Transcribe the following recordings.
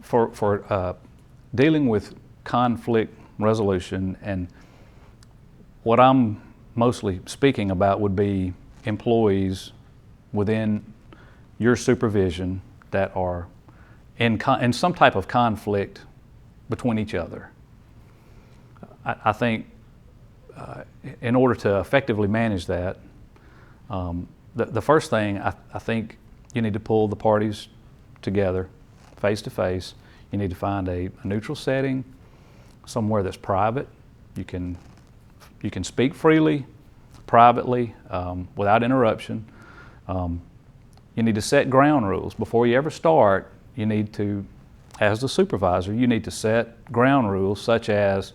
for dealing with conflict resolution, and what I'm mostly speaking about would be employees within your supervision that are in some type of conflict between each other. I think in order to effectively manage that, the first thing I think you need to pull the parties together face to face. You need to find a neutral setting, somewhere that's private. You can speak freely, privately, without interruption. You need to set ground rules. Before you ever start, you need to, as the supervisor, you need to set ground rules such as,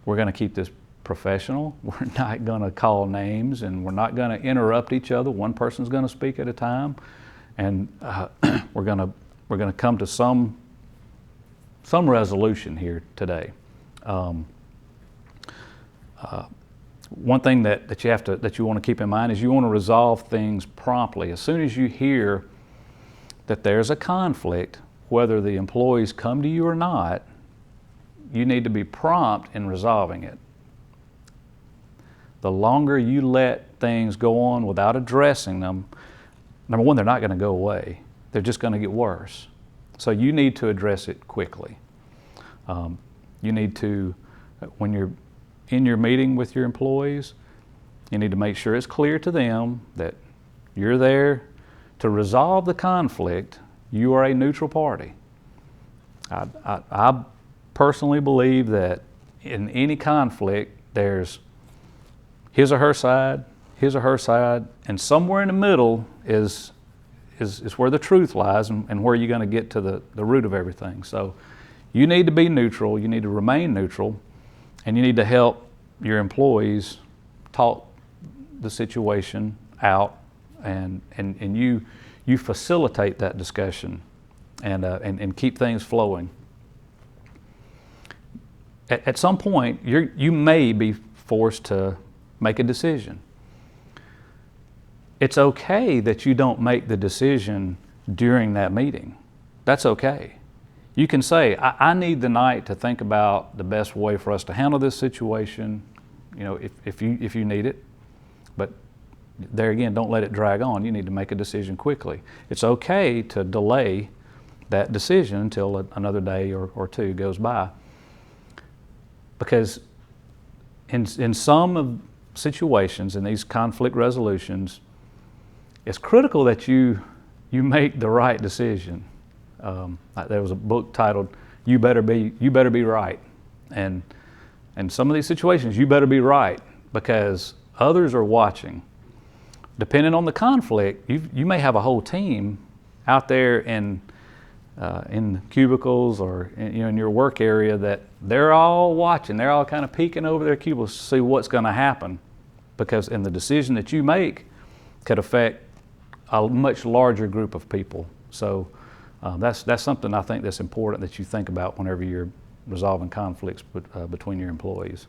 we're going to keep this professional, we're not going to call names, and we're not going to interrupt each other. One person's going to speak at a time, and we're going to come to some resolution here today. One thing that you want to keep in mind is you want to resolve things promptly. As soon as you hear that there's a conflict, whether the employees come to you or not, you need to be prompt in resolving it. The longer you let things go on without addressing them, number one, they're not going to go away. They're just going to get worse. So you need to address it quickly. You need to, when you're in your meeting with your employees, you need to make sure it's clear to them that you're there to resolve the conflict. You are a neutral party. I personally believe that in any conflict, there's his or her side, and somewhere in the middle is where the truth lies, and where you're going to get to the root of everything. So you need to be neutral, you need to remain neutral, and you need to help your employees talk the situation out, and you facilitate that discussion and keep things flowing. At some point, you may be forced to make a decision. It's okay that you don't make the decision during that meeting. That's okay. You can say, I need the night to think about the best way for us to handle this situation, if you need it. But there again, don't let it drag on. You need to make a decision quickly. It's okay to delay that decision until another day or two goes by. Because in some situations, in these conflict resolutions, it's critical that you make the right decision. There was a book titled "You Better Be Right," and in some of these situations, you better be right, because others are watching. Depending on the conflict, you may have a whole team out there in cubicles or in your work area that they're all watching. They're all kind of peeking over their cubicles to see what's going to happen, because the decision that you make could affect a much larger group of people. So that's something I think that's important that you think about whenever you're resolving conflicts between your employees.